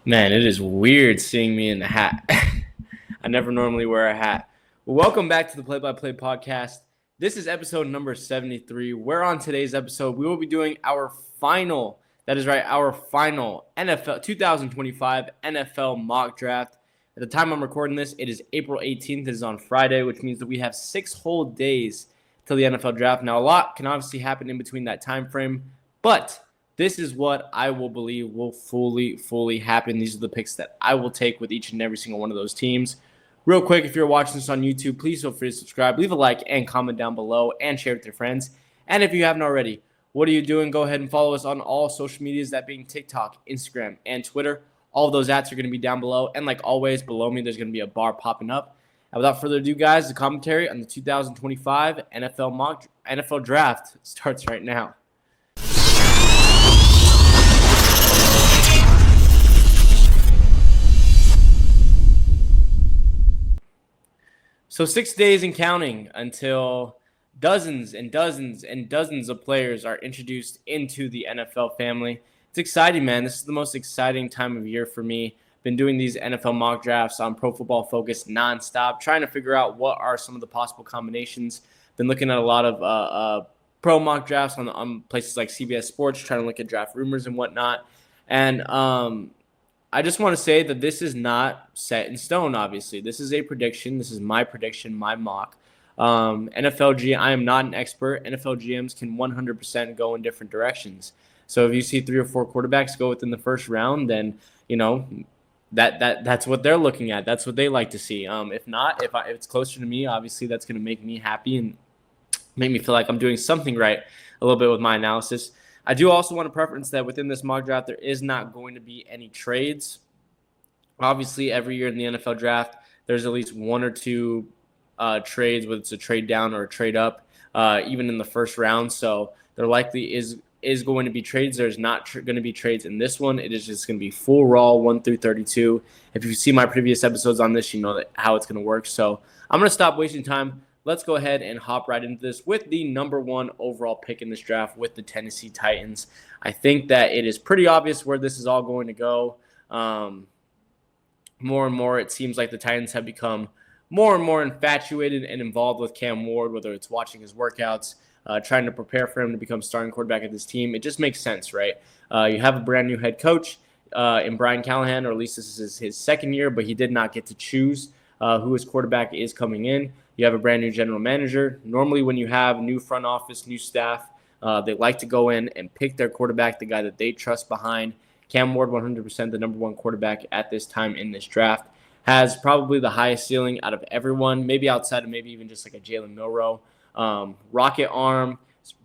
Man, it is weird seeing me in a hat. I never normally wear a hat. Well, welcome back to the Play by Play podcast. This is episode number 73. Where on today's episode, we will be doing our final, that is right, our final NFL 2025 NFL mock draft. At the time I'm recording this, it is April 18th. It is on Friday, which means that we have 6 whole days till the NFL draft. Now, a lot can obviously happen in between that time frame, but this is what I will believe will fully happen. These are the picks that I will take with each and every single one of those teams. Real quick, if you're watching this on YouTube, please feel free to subscribe, leave a like, and comment down below, and share with your friends. And if you haven't already, what are you doing? Go ahead and follow us on all social medias, that being TikTok, Instagram, and Twitter. All of those ads are going to be down below. And like always, below me, there's going to be a bar popping up. And without further ado, guys, the commentary on the 2025 NFL draft starts right now. So 6 days and counting until dozens and dozens and dozens of players are introduced into the NFL family. It's exciting, man. This is the most exciting time of year for me. Been doing these NFL mock drafts on Pro Football Focus nonstop, trying to figure out what are some of the possible combinations. Been looking at a lot of pro mock drafts on places like CBS Sports, trying to look at draft rumors and whatnot. And I just want to say that this is not set in stone, obviously. This is a prediction. This is my prediction, my mock. I am not an expert. NFL GMs can 100% go in different directions. So if you see 3 or 4 quarterbacks go within the first round, then, that's what they're looking at. That's what they like to see. If not, if it's closer to me, obviously that's going to make me happy and make me feel like I'm doing something right a little bit with my analysis. I do also want to preference that within this mock draft, there is not going to be any trades. Obviously, every year in the NFL draft, there's at least 1 or 2 trades, whether it's a trade down or a trade up, even in the first round. So there likely is going to be trades. There's not going to be trades in this one. It is just going to be full raw 1 through 32. If you see my previous episodes on this, you know how it's going to work. So I'm going to stop wasting time. Let's go ahead and hop right into this with the number 1 overall pick in this draft with the Tennessee Titans. I think that it is pretty obvious where this is all going to go. More and more, it seems like the Titans have become more and more infatuated and involved with Cam Ward, whether it's watching his workouts, trying to prepare for him to become starting quarterback of this team. It just makes sense, right? You have a brand new head coach in Brian Callahan, or at least this is his second year, but he did not get to choose who his quarterback is coming in. You have a brand new general manager. Normally when you have new front office, new staff, they like to go in and pick their quarterback, the guy that they trust behind. Cam Ward, 100% the number 1 quarterback at this time in this draft, has probably the highest ceiling out of everyone, maybe outside of maybe even just like a Jalen Milroe. Rocket arm,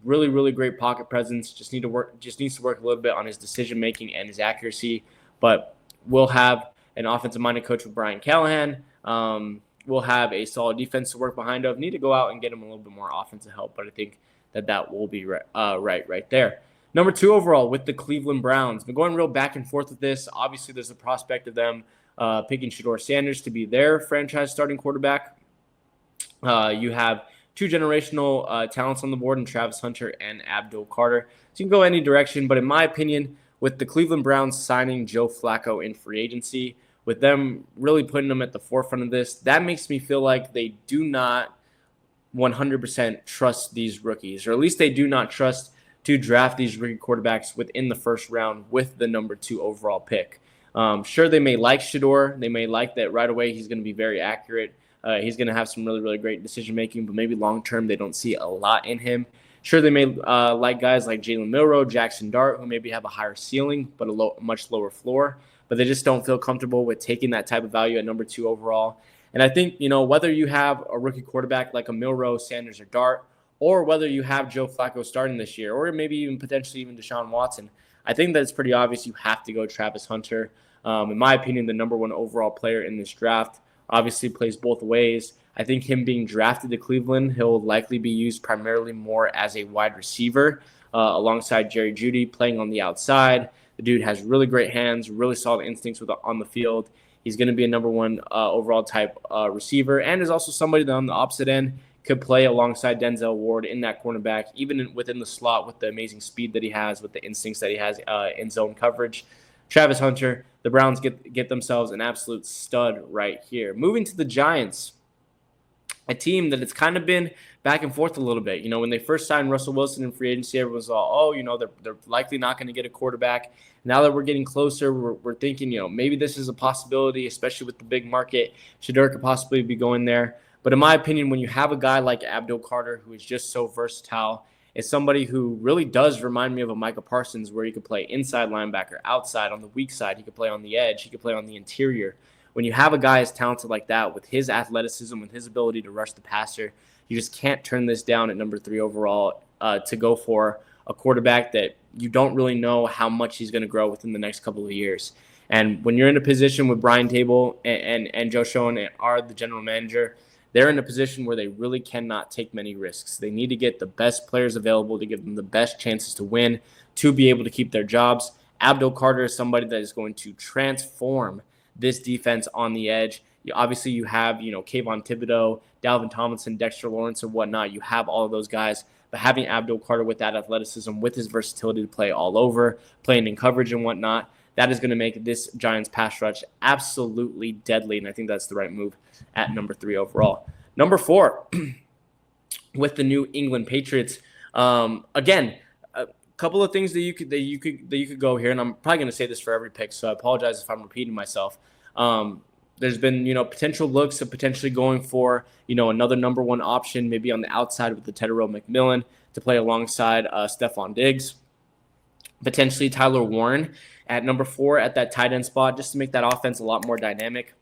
really great pocket presence. Just needs to work a little bit on his decision making and his accuracy. But we'll have an offensive minded coach with Brian Callahan. We'll have a solid defense to work behind of. Need to go out and get him a little bit more offensive help, but I think that will be right there. Number 2 overall with the Cleveland Browns. Been going real back and forth with this. Obviously, there's a prospect of them picking Shedeur Sanders to be their franchise starting quarterback. You have 2 generational talents on the board in Travis Hunter and Abdul Carter. So you can go any direction, but in my opinion, with the Cleveland Browns signing Joe Flacco in free agency, with them really putting them at the forefront of this, that makes me feel like they do not 100% trust these rookies, or at least they do not trust to draft these rookie quarterbacks within the first round with the number 2 overall pick. Sure, they may like Shedeur. They may like that right away he's going to be very accurate. He's going to have some really great decision-making, but maybe long-term they don't see a lot in him. Sure, they may like guys like Jalen Milroe, Jackson Dart, who maybe have a higher ceiling but a much lower floor, but they just don't feel comfortable with taking that type of value at number 2 overall. And I think, whether you have a rookie quarterback like a Milroe, Sanders, or Dart, or whether you have Joe Flacco starting this year, or maybe even potentially even Deshaun Watson, I think that it's pretty obvious you have to go Travis Hunter. In my opinion, the number 1 overall player in this draft. Obviously plays both ways. I think him being drafted to Cleveland, he'll likely be used primarily more as a wide receiver alongside Jerry Jeudy playing on the outside. The dude has really great hands, really solid instincts on the field. He's going to be a number 1 overall type receiver, and is also somebody that on the opposite end could play alongside Denzel Ward in that cornerback, even within the slot with the amazing speed that he has, with the instincts that he has in zone coverage. Travis Hunter. The Browns get themselves an absolute stud right here. Moving to the Giants, a team that it's kind of been back and forth a little bit. When they first signed Russell Wilson in free agency, everyone was all, they're likely not going to get a quarterback. Now that we're getting closer, we're thinking, maybe this is a possibility, especially with the big market. Shedeur could possibly be going there. But in my opinion, when you have a guy like Abdul Carter, who is just so versatile, is somebody who really does remind me of a Micah Parsons, where he could play inside linebacker, outside, on the weak side. He could play on the edge. He could play on the interior. When you have a guy as talented like that, with his athleticism, with his ability to rush the passer, you just can't turn this down at number 3 overall to go for a quarterback that you don't really know how much he's going to grow within the next couple of years. And when you're in a position with Brian Table and Joe Schoen are the general manager, they're in a position where they really cannot take many risks. They need to get the best players available to give them the best chances to win, to be able to keep their jobs. Abdul Carter is somebody that is going to transform this defense on the edge. Obviously, you have, Kayvon Thibodeau, Dalvin Tomlinson, Dexter Lawrence, and whatnot. You have all of those guys. But having Abdul Carter with that athleticism, with his versatility to play all over, playing in coverage and whatnot, that is going to make this Giants pass rush absolutely deadly. And I think that's the right move at number 3 overall. Number 4, with the New England Patriots. Again, a couple of things that you could go here, and I'm probably going to say this for every pick, so I apologize if I'm repeating myself. There's been, potential looks of potentially going for, another number 1 option, maybe on the outside with the Tedderell McMillan to play alongside Stephon Diggs. Potentially Tyler Warren at number 4 at that tight end spot, just to make that offense a lot more dynamic.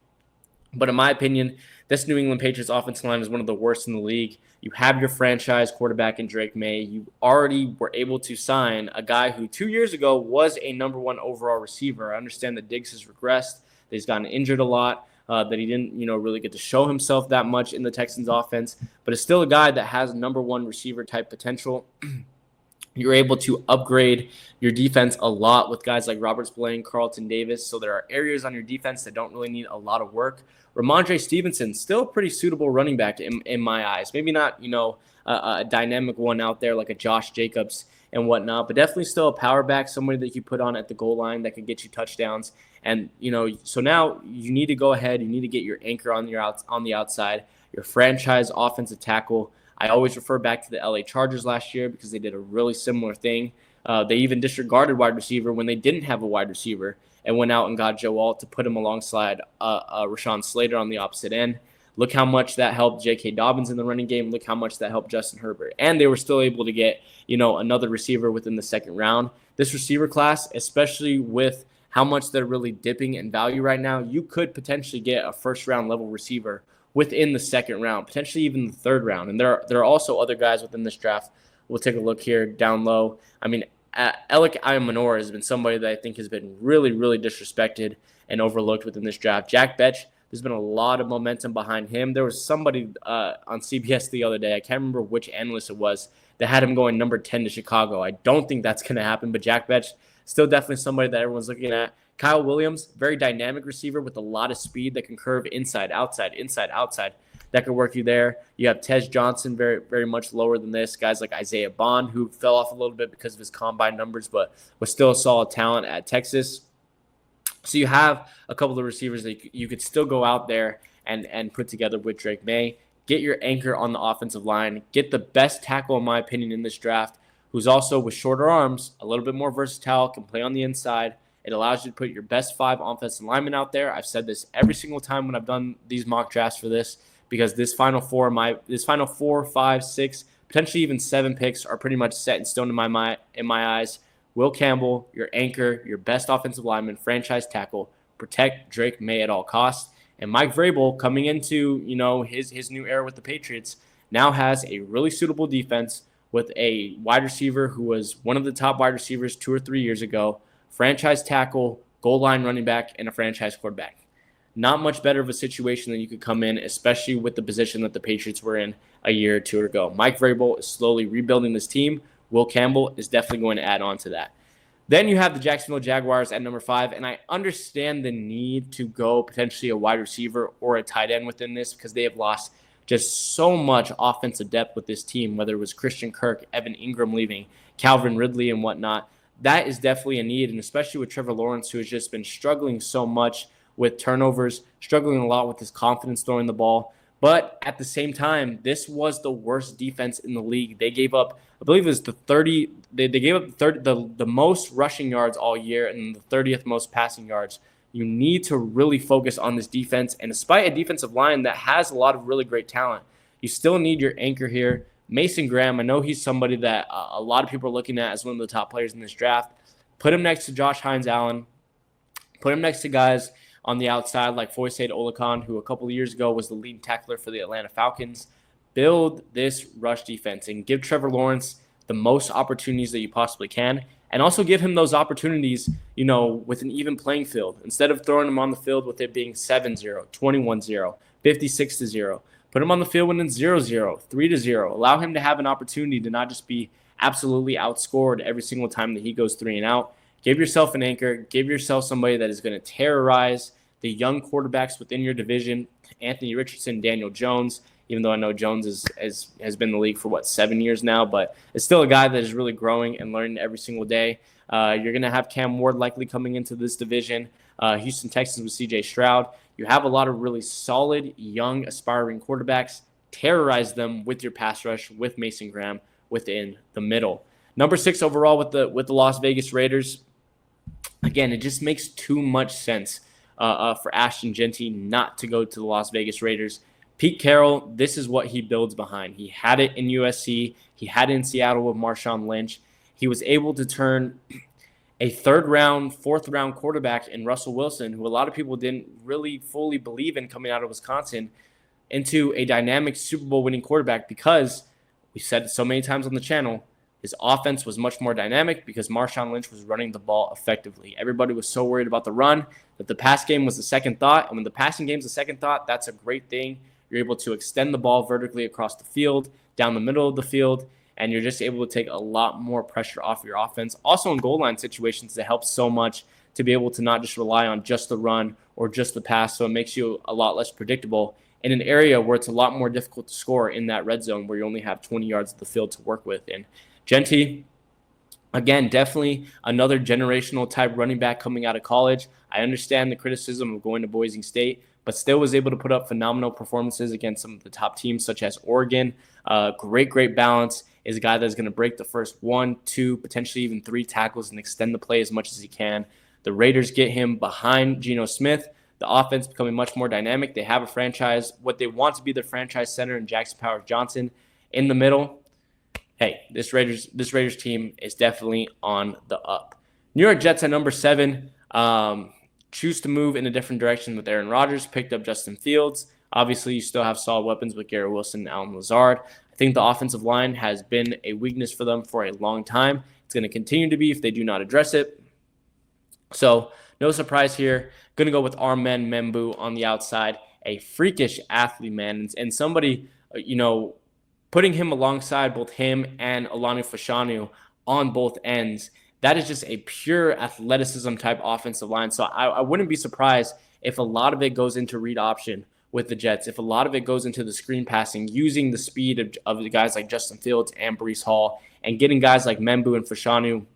But in my opinion, this New England Patriots offensive line is one of the worst in the league. You have your franchise quarterback in Drake May. You already were able to sign a guy who 2 years ago was a number 1 overall receiver. I understand that Diggs has regressed, that he's gotten injured a lot, that he didn't, really get to show himself that much in the Texans offense, but it's still a guy that has number 1 receiver type potential. You're able to upgrade your defense a lot with guys like Robert Spillane, Carlton Davis. So there are areas on your defense that don't really need a lot of work. Ramondre Stevenson, still a pretty suitable running back in my eyes. Maybe not, a dynamic one out there like a Josh Jacobs and whatnot, but definitely still a power back, somebody that you put on at the goal line that can get you touchdowns. And, so now you need to go ahead. You need to get your anchor on the outside, your franchise offensive tackle. I always refer back to the LA Chargers last year because they did a really similar thing. They even disregarded wide receiver when they didn't have a wide receiver and went out and got Joe Alt to put him alongside Rashawn Slater on the opposite end. Look how much that helped J.K. Dobbins in the running game. Look how much that helped Justin Herbert. And they were still able to get, another receiver within the second round. This receiver class, especially with how much they're really dipping in value right now, you could potentially get a first-round level receiver within the second round, potentially even the third round. And there are also other guys within this draft. We'll take a look here down low. I mean, Alec Ayamanor has been somebody that I think has been really, really disrespected and overlooked within this draft. Jack Betch, there's been a lot of momentum behind him. There was somebody on CBS the other day, I can't remember which analyst it was, that had him going number 10 to Chicago. I don't think that's going to happen, but Jack Betch, still definitely somebody that everyone's looking at. Kyle Williams, very dynamic receiver with a lot of speed that can curve inside, outside, that could work you there. You have Tej Johnson, very, very much lower than this. Guys like Isaiah Bond, who fell off a little bit because of his combine numbers, but was still a solid talent at Texas. So you have a couple of receivers that you could still go out there and put together with Drake May. Get your anchor on the offensive line. Get the best tackle, in my opinion, in this draft, who's also with shorter arms, a little bit more versatile, can play on the inside. It allows you to put your best 5 offensive linemen out there. I've said this every single time when I've done these mock drafts for this, because this final 4, 5, 6, potentially even 7 picks are pretty much set in stone in my eyes. Will Campbell, your anchor, your best offensive lineman, franchise tackle, protect Drake May at all costs. And Mike Vrabel, coming into his new era with the Patriots, now has a really suitable defense with a wide receiver who was one of the top wide receivers 2 or 3 years ago, franchise tackle, goal line running back, and a franchise quarterback. Not much better of a situation than you could come in, especially with the position that the Patriots were in a year or 2 ago. Mike Vrabel is slowly rebuilding this team. Will Campbell is definitely going to add on to that. Then you have the Jacksonville Jaguars at number 5, and I understand the need to go potentially a wide receiver or a tight end within this because they have lost just so much offensive depth with this team, whether it was Christian Kirk, Evan Ingram leaving, Calvin Ridley, and whatnot. that is definitely a need, and especially with Trevor Lawrence, who has just been struggling so much with turnovers, struggling a lot with his confidence throwing the ball. But at the same time, this was the worst defense in the league. They gave up, I believe it was the 30, they gave up the most rushing yards all year and the 30th most passing yards. You need to really focus on this defense. And despite a defensive line that has a lot of really great talent, you still need your anchor here. Mason Graham, I know he's somebody that a lot of people are looking at as one of the top players in this draft. Put him next to Josh Hines-Allen. Put him next to guys on the outside like Foyesade Oluokun, who a couple of years ago was the lead tackler for the Atlanta Falcons. Build this rush defense and give Trevor Lawrence the most opportunities that you possibly can, and also give him those opportunities, with an even playing field. Instead of throwing him on the field with it being 7-0, 21-0, 56-0, put him on the field when it's 0-0, 3-0. Allow him to have an opportunity to not just be absolutely outscored every single time that he goes 3 and out. Give yourself an anchor. Give yourself somebody that is going to terrorize the young quarterbacks within your division. Anthony Richardson, Daniel Jones, even though I know Jones has been in the league for, 7 years now, but it's still a guy that is really growing and learning every single day. You're going to have Cam Ward likely coming into this division. Houston Texans with C.J. Stroud. You have a lot of really solid, young, aspiring quarterbacks. Terrorize them with your pass rush, with Mason Graham within the middle. Number 6 overall with the Las Vegas Raiders. Again, it just makes too much sense for Ashton Jeanty not to go to the Las Vegas Raiders. Pete Carroll, this is what he builds behind. He had it in USC. He had it in Seattle with Marshawn Lynch. He was able to turn a 3rd round, 4th round quarterback in Russell Wilson, who a lot of people didn't really fully believe in coming out of Wisconsin, into a dynamic Super Bowl winning quarterback, because we said it so many times on the channel, his offense was much more dynamic because Marshawn Lynch was running the ball effectively. Everybody was so worried about the run that the pass game was the second thought. And when the passing game is the second thought, that's a great thing. You're able to extend the ball vertically across the field, down the middle of the field, and you're just able to take a lot more pressure off your offense. Also in goal line situations, it helps so much to be able to not just rely on just the run or just the pass, so it makes you a lot less predictable in an area where it's a lot more difficult to score in that red zone where you only have 20 yards of the field to work with. And Jeanty, again, definitely another generational type running back coming out of college. I understand the criticism of going to Boise State, but still was able to put up phenomenal performances against some of the top teams such as Oregon. Great balance. Is a guy that's going to break the first 1, 2, potentially even 3 tackles and extend the play as much as he can. The Raiders get him behind Geno Smith. The offense becoming much more dynamic. They have a franchise, what they want to be their franchise center in Jackson Powers-Johnson in the middle. Hey, this Raiders team is definitely on the up. New York Jets at number 7. Choose to move in a different direction with Aaron Rodgers. Picked up Justin Fields. Obviously, you still have solid weapons with Garrett Wilson and Allen Lazard. I think the offensive line has been a weakness for them for a long time. It's going to continue to be if they do not address it. So, no surprise here. Going to go with Armen Membu on the outside. A freakish athlete, man. And somebody, putting him alongside both him and Olani Fashanu on both ends, that is just a pure athleticism type offensive line. So I wouldn't be surprised if a lot of it goes into read option with the Jets, if a lot of it goes into the screen passing, using the speed of the guys like Justin Fields and Breece Hall, and getting guys like Membu and Fashanu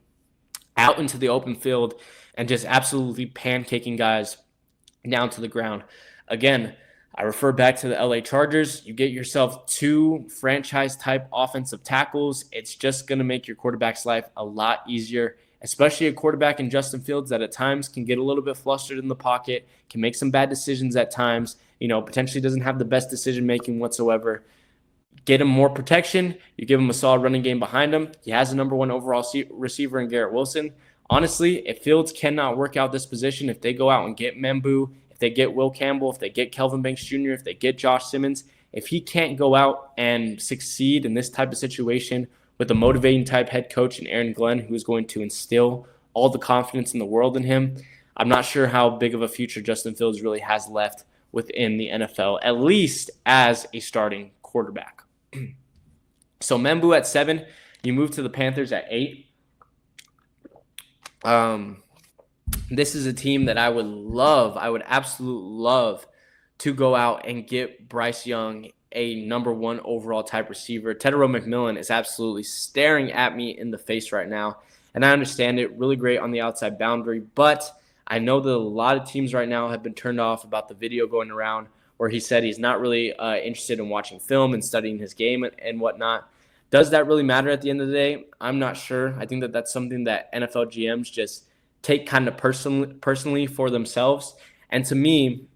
out into the open field and just absolutely pancaking guys down to the ground. Again, I refer back to the LA Chargers. You get yourself 2 franchise-type offensive tackles. It's just going to make your quarterback's life a lot easier, especially a quarterback in Justin Fields that at times can get a little bit flustered in the pocket, can make some bad decisions at times, potentially doesn't have the best decision-making whatsoever. Get him more protection. You give him a solid running game behind him. He has a number 1 overall receiver in Garrett Wilson. Honestly, if Fields cannot work out this position, if they go out and get Membu, if they get Will Campbell, if they get Kelvin Banks Jr., if they get Josh Simmons, if he can't go out and succeed in this type of situation with a motivating type head coach in Aaron Glenn, who is going to instill all the confidence in the world in him, I'm not sure how big of a future Justin Fields really has left within the NFL, at least as a starting quarterback. So Membu at 7, you move to the Panthers at 8. This is a team that I would absolutely love to go out and get Bryce Young, a number 1 overall type receiver. Tetairoa McMillan is absolutely staring at me in the face right now. And I understand it, really great on the outside boundary, but I know that a lot of teams right now have been turned off about the video going around where he said he's not really interested in watching film and studying his game and whatnot. Does that really matter at the end of the day? I'm not sure. I think that that's something that NFL GMs just take kind of personally for themselves. And to me,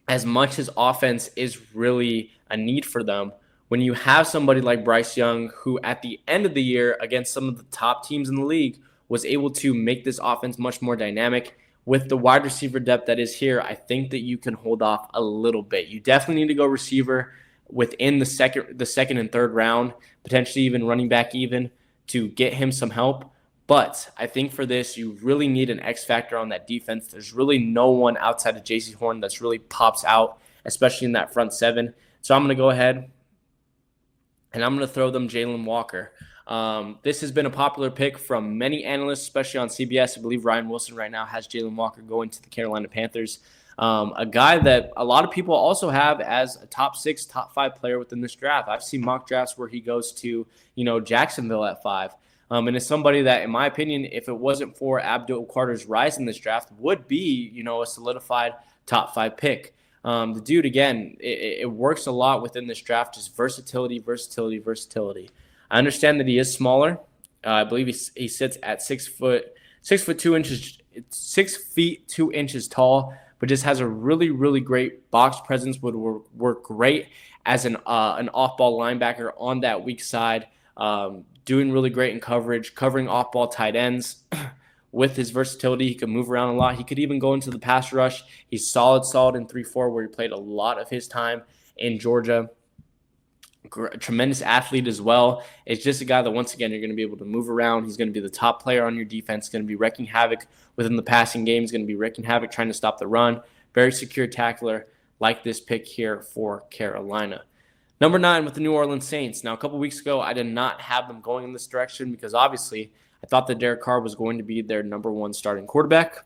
as much as offense is really a need for them, when you have somebody like Bryce Young, who at the end of the year against some of the top teams in the league was able to make this offense much more dynamic, with the wide receiver depth that is here, I think that you can hold off a little bit. You definitely need to go receiver within the second and third round, potentially even running back even, to get him some help. But I think for this, you really need an X factor on that defense. There's really no one outside of Jaycee Horn that's really pops out, especially in that front seven. So I'm going to go ahead and I'm going to throw them Jalen Walker. This has been a popular pick from many analysts, especially on CBS. I believe Ryan Wilson right now has Jalen Walker going to the Carolina Panthers. A guy that a lot of people also have as a top 6, top 5 player within this draft. I've seen mock drafts where he goes to, Jacksonville at 5. And it's somebody that, in my opinion, if it wasn't for Abdul Carter's rise in this draft, would be, a solidified top 5 pick. The dude, again, it works a lot within this draft, just versatility. I understand that he is smaller. I believe he sits at 6 foot 2 inches, 6 feet 2 inches tall, but just has a really, really great box presence. Would work great as an off-ball linebacker on that weak side. Doing really great in coverage, covering off-ball tight ends. With his versatility, he can move around a lot. He could even go into the pass rush. He's solid in 3-4, where he played a lot of his time in Georgia. Tremendous athlete as well. It's just a guy that, once again, you're going to be able to move around. He's going to be the top player on your defense. He's going to be wreaking havoc within the passing game. He's going to be wreaking havoc trying to stop the run. Very secure tackler, like this pick here for Carolina. Number 9 with the New Orleans Saints. Now, a couple weeks ago, I did not have them going in this direction because obviously I thought that Derek Carr was going to be their number 1 starting quarterback.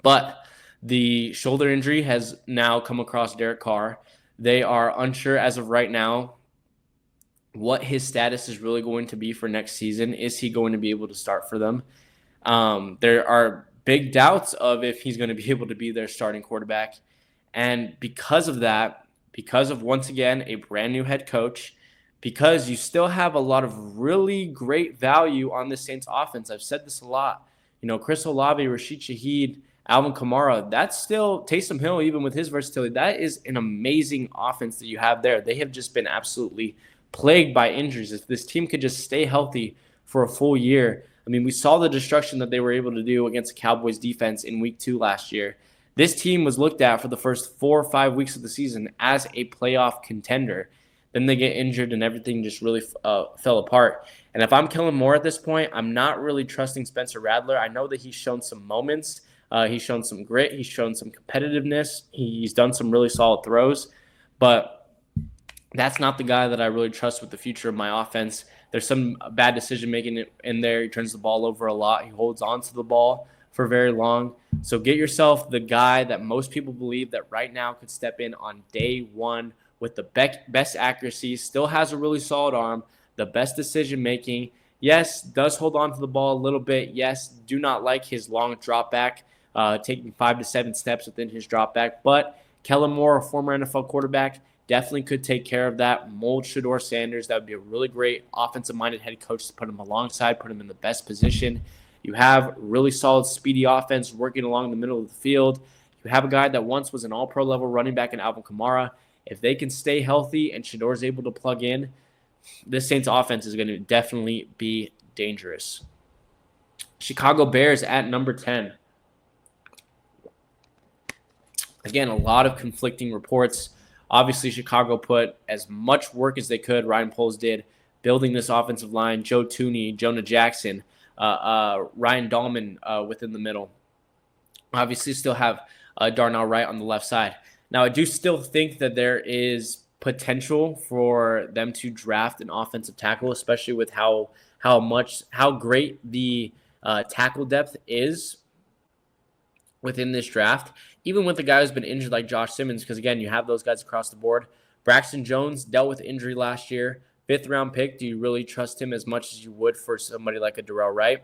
But the shoulder injury has now come across Derek Carr. They are unsure as of right now what his status is really going to be for next season. Is he going to be able to start for them? There are big doubts of if he's going to be able to be their starting quarterback. And because of that, because of, once again, a brand new head coach, because you still have a lot of really great value on the Saints offense. I've said this a lot. Chris Olave, Rashid Shaheed, Alvin Kamara, that's still Taysom Hill, even with his versatility. That is an amazing offense that you have there. They have just been absolutely plagued by injuries. If this team could just stay healthy for a full year, we saw the destruction that they were able to do against the Cowboys defense in week 2 last year. This team was looked at for the first 4 or 5 weeks of the season as a playoff contender. Then they get injured and everything just really fell apart. And if I'm Kellen Moore at this point, I'm not really trusting Spencer Rattler. I know that he's shown some moments. He's shown some grit. He's shown some competitiveness. He's done some really solid throws. But that's not the guy that I really trust with the future of my offense. There's some bad decision-making in there. He turns the ball over a lot. He holds on to the ball for very long. So get yourself the guy that most people believe that right now could step in on day 1 with the best accuracy, still has a really solid arm, the best decision-making. Yes, does hold on to the ball a little bit. Yes, do not like his long drop back, taking 5 to 7 steps within his drop back. But Kellen Moore, a former NFL quarterback, definitely could take care of that. Mold Shedeur Sanders. That would be a really great offensive-minded head coach to put him alongside, put him in the best position. You have really solid, speedy offense working along the middle of the field. You have a guy that once was an all-pro level running back in Alvin Kamara. If they can stay healthy and Shedeur is able to plug in, this Saints offense is going to definitely be dangerous. Chicago Bears at number 10. Again, a lot of conflicting reports. Obviously, Chicago put as much work as they could, Ryan Poles did, building this offensive line. Joe Thuney, Jonah Jackson, Ryan Dahlman within the middle. Obviously, still have Darnell Wright on the left side. Now, I do still think that there is potential for them to draft an offensive tackle, especially with how great the tackle depth is within this draft. Even with the guy who's been injured like Josh Simmons, because again, you have those guys across the board. Braxton Jones dealt with injury last year. 5th-round pick, do you really trust him as much as you would for somebody like a Darrell Wright?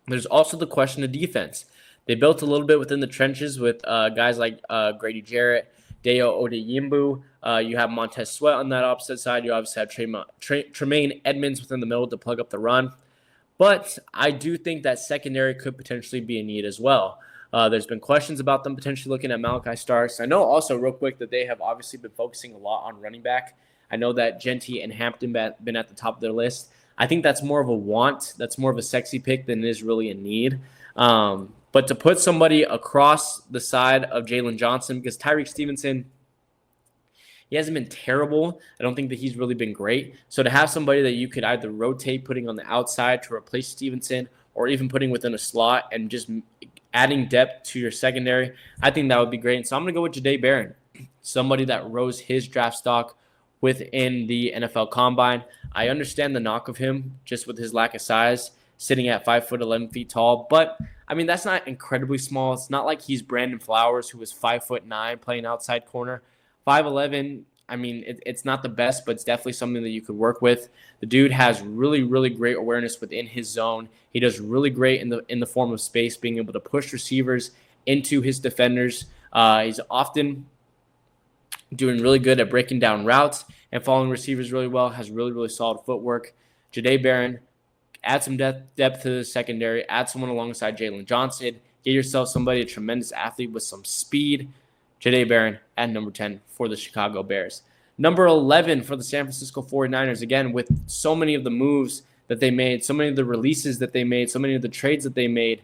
There's also the question of defense. They built a little bit within the trenches with guys like Grady Jarrett, Dayo Odeyimbu. You have Montez Sweat on that opposite side. You obviously have Tremaine Edmonds within the middle to plug up the run. But I do think that secondary could potentially be a need as well. There's been questions about them potentially looking at Malachi Starks. I know also real quick that they have obviously been focusing a lot on running back. I know that Genty and Hampton been at the top of their list. I think that's more of a want. That's more of a sexy pick than it is really a need. But to put somebody across the side of Jalen Johnson, because Tyreek Stevenson, he hasn't been terrible. I don't think that he's really been great. So to have somebody that you could either rotate putting on the outside to replace Stevenson or even putting within a slot and just adding depth to your secondary, I think that would be great. And so I'm going to go with Jahdae Barron, somebody that rose his draft stock within the NFL Combine. I understand the knock of him just with his lack of size, sitting at 5 foot 11 feet tall. But, I mean, that's not incredibly small. It's not like he's Brandon Flowers, who was 5'9", playing outside corner. 5'11", I mean, it's not the best, but it's definitely something that you could work with. The dude has really, really great awareness within his zone. He does really great in the form of space, being able to push receivers into his defenders. He's often doing really good at breaking down routes and following receivers really well, has really, really solid footwork. Jahdae Barron, add some depth to the secondary, add someone alongside Jalen Johnson, get yourself somebody, a tremendous athlete with some speed. Jahdae Barron at number 10 for the Chicago Bears. Number 11 for the San Francisco 49ers, again, with so many of the moves that they made, so many of the releases that they made, so many of the trades that they made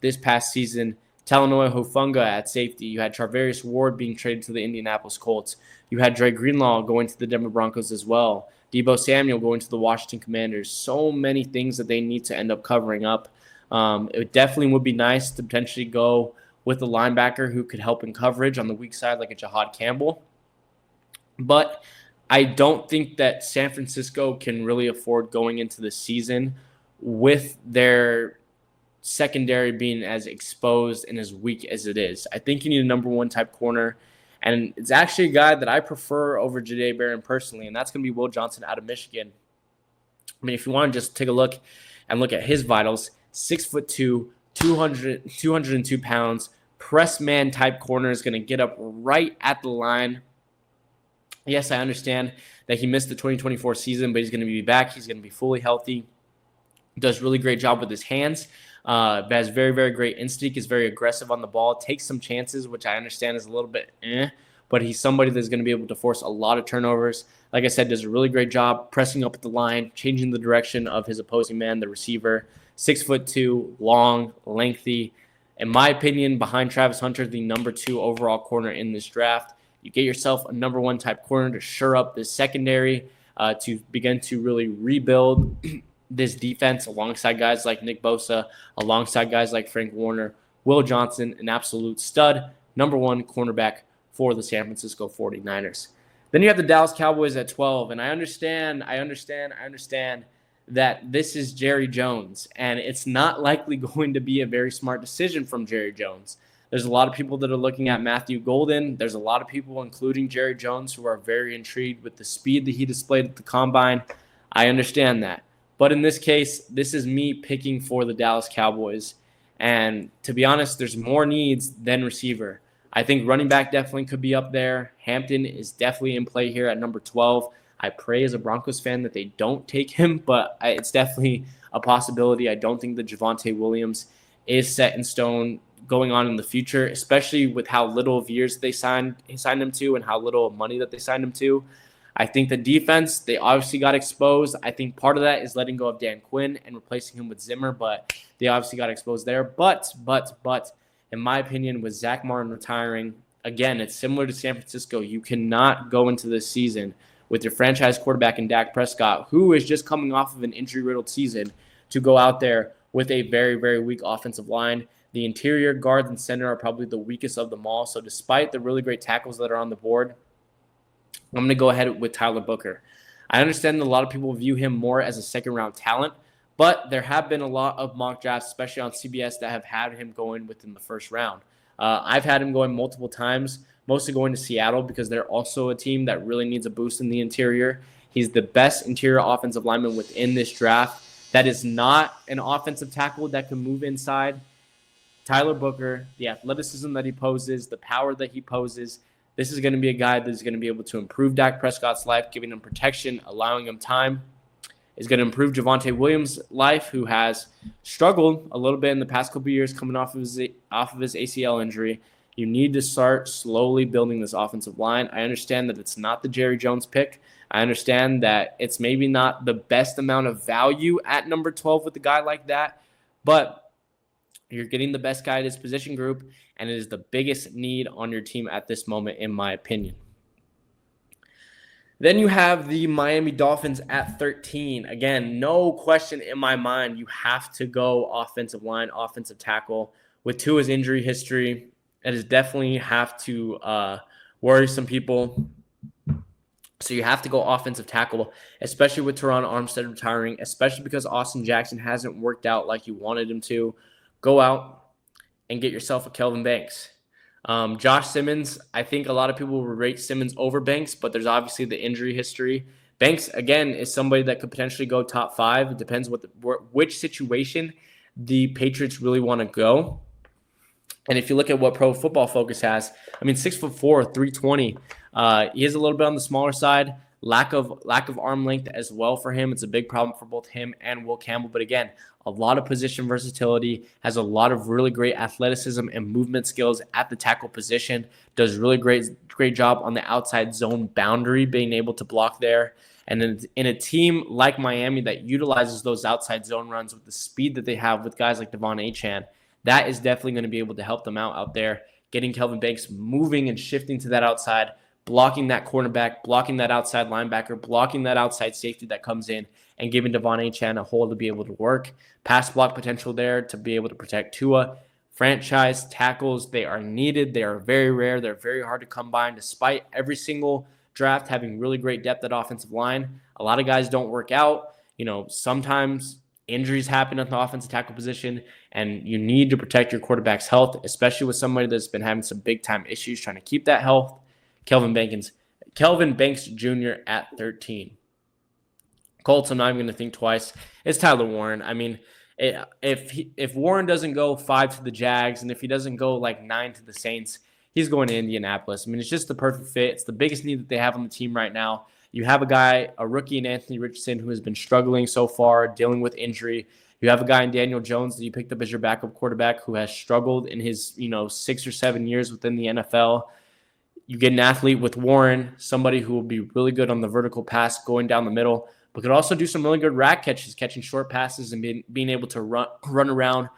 this past season. Talanoa Hufanga at safety. You had Charvarius Ward being traded to the Indianapolis Colts. You had Dre Greenlaw going to the Denver Broncos as well. Deebo Samuel going to the Washington Commanders. So many things that they need to end up covering up. It definitely would be nice to potentially go with a linebacker who could help in coverage on the weak side like a Jahad Campbell. But I don't think that San Francisco can really afford going into the season with their secondary being as exposed and as weak as it is. I think you need a number one type corner, and it's actually a guy that I prefer over Jahdae Barron personally, and that's going to be Will Johnson out of Michigan. I mean, if you want to just take a look at his vitals, 6'2", 202 pounds, press man type corner, is going to get up right at the line. Yes, I understand that he missed the 2024 season, but he's going to be back. He's going to be fully healthy. Does really great job with his hands. Has very, very great instinct. Is very aggressive on the ball. Takes some chances, which I understand is a little bit but he's somebody that's going to be able to force a lot of turnovers. Like I said, does a really great job pressing up at the line, changing the direction of his opposing man, the receiver. 6'2", long, lengthy. In my opinion, behind Travis Hunter, the number 2 overall corner in this draft. You get yourself a number 1 type corner to shore up the secondary, to begin to really rebuild this defense alongside guys like Nick Bosa, alongside guys like Frank Warner. Will Johnson, an absolute stud, number 1 cornerback for the San Francisco 49ers. Then you have the Dallas Cowboys at 12, and I understand that this is Jerry Jones, and it's not likely going to be a very smart decision from Jerry Jones. There's a lot of people that are looking at Matthew Golden. There's a lot of people, including Jerry Jones, who are very intrigued with the speed that he displayed at the Combine. I understand that. But in this case, this is me picking for the Dallas Cowboys. And to be honest, there's more needs than receiver. I think running back definitely could be up there. Hampton is definitely in play here at number 12. I pray as a Broncos fan that they don't take him, but it's definitely a possibility. I don't think that Javonte Williams is set in stone going on in the future, especially with how little of years they signed him to and how little money that they signed him to. I think the defense, they obviously got exposed. I think part of that is letting go of Dan Quinn and replacing him with Zimmer, but they obviously got exposed there. But, in my opinion, with Zach Martin retiring, again, it's similar to San Francisco. You cannot go into this season with your franchise quarterback in Dak Prescott, who is just coming off of an injury-riddled season, to go out there with a very, very weak offensive line. The interior guard and center are probably the weakest of them all. So despite the really great tackles that are on the board, I'm going to go ahead with Tyler Booker. I understand that a lot of people view him more as a second-round talent, but there have been a lot of mock drafts, especially on CBS, that have had him going within the first round. I've had him going multiple times, mostly going to Seattle because they're also a team that really needs a boost in the interior. He's the best interior offensive lineman within this draft. That is not an offensive tackle that can move inside. Tyler Booker, the athleticism that he poses, the power that he poses, this is going to be a guy that's going to be able to improve Dak Prescott's life, giving him protection, allowing him time. Is going to improve Javonte Williams' life, who has struggled a little bit in the past couple of years coming off of his ACL injury. You need to start slowly building this offensive line. I understand that it's not the Jerry Jones pick. I understand that it's maybe not the best amount of value at number 12 with a guy like that, but you're getting the best guy at his position group, and it is the biggest need on your team at this moment, in my opinion. Then you have the Miami Dolphins at 13. Again, no question in my mind, you have to go offensive line, offensive tackle. With Tua's injury history, it is definitely have to worry some people. So you have to go offensive tackle, especially with Teron Armstead retiring, especially because Austin Jackson hasn't worked out like you wanted him to. Go out and get yourself a Kelvin Banks. Josh Simmons, I think a lot of people will rate Simmons over Banks, but there's obviously the injury history. Banks, again, is somebody that could potentially go top 5. It depends which situation the Patriots really want to go. And if you look at what Pro Football Focus has, 6'4", 320. He is a little bit on the smaller side. Lack of arm length as well for him. It's a big problem for both him and Will Campbell. But again, a lot of position versatility, has a lot of really great athleticism and movement skills at the tackle position, does really great job on the outside zone boundary, being able to block there. And then in a team like Miami that utilizes those outside zone runs with the speed that they have with guys like Devon Achane, that is definitely going to be able to help them out there, getting Kelvin Banks moving and shifting to that outside, blocking that cornerback, blocking that outside linebacker, blocking that outside safety that comes in, and giving Devon Achane a hole to be able to work. Pass block potential there to be able to protect Tua. Franchise tackles, they are needed. They are very rare. They're very hard to come by. And despite every single draft having really great depth at offensive line, a lot of guys don't work out. Sometimes injuries happen at the offensive tackle position, and you need to protect your quarterback's health, especially with somebody that's been having some big-time issues trying to keep that health. Kelvin Banks Jr. at 13. Colts, I'm not even going to think twice. It's Tyler Warren. If Warren doesn't go 5 to the Jags, and if he doesn't go like 9 to the Saints, he's going to Indianapolis. It's just the perfect fit. It's the biggest need that they have on the team right now. You have a rookie in Anthony Richardson who has been struggling so far, dealing with injury. You have a guy in Daniel Jones that you picked up as your backup quarterback who has struggled in his 6 or 7 years within the NFL. You get an athlete with Warren, somebody who will be really good on the vertical pass going down the middle, but could also do some really good rack catches, catching short passes and being able to run around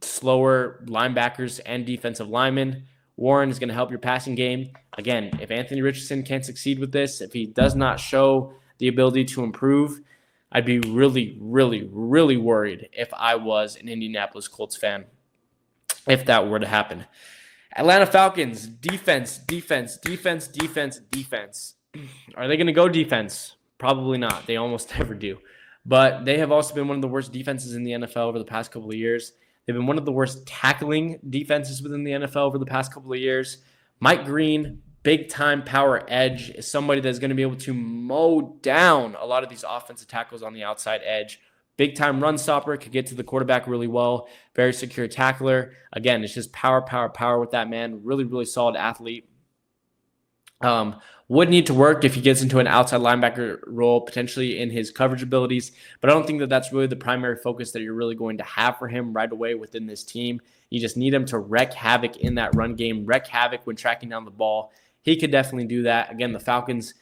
slower linebackers and defensive linemen. Warren is going to help your passing game. Again, if Anthony Richardson can't succeed with this, if he does not show the ability to improve, I'd be really, really, really worried if I was an Indianapolis Colts fan, if that were to happen. Atlanta Falcons, defense. Are they going to go defense? Probably not. They almost never do. But they have also been one of the worst defenses in the NFL over the past couple of years. They've been one of the worst tackling defenses within the NFL over the past couple of years. Mike Green, big-time power edge, is somebody that's going to be able to mow down a lot of these offensive tackles on the outside edge. Big-time run stopper, could get to the quarterback really well. Very secure tackler. Again, it's just power with that man. Really, really solid athlete. Would need to work if he gets into an outside linebacker role, potentially in his coverage abilities. But I don't think that that's really the primary focus that you're really going to have for him right away within this team. You just need him to wreak havoc in that run game, wreak havoc when tracking down the ball. He could definitely do that. Again, the Falcons,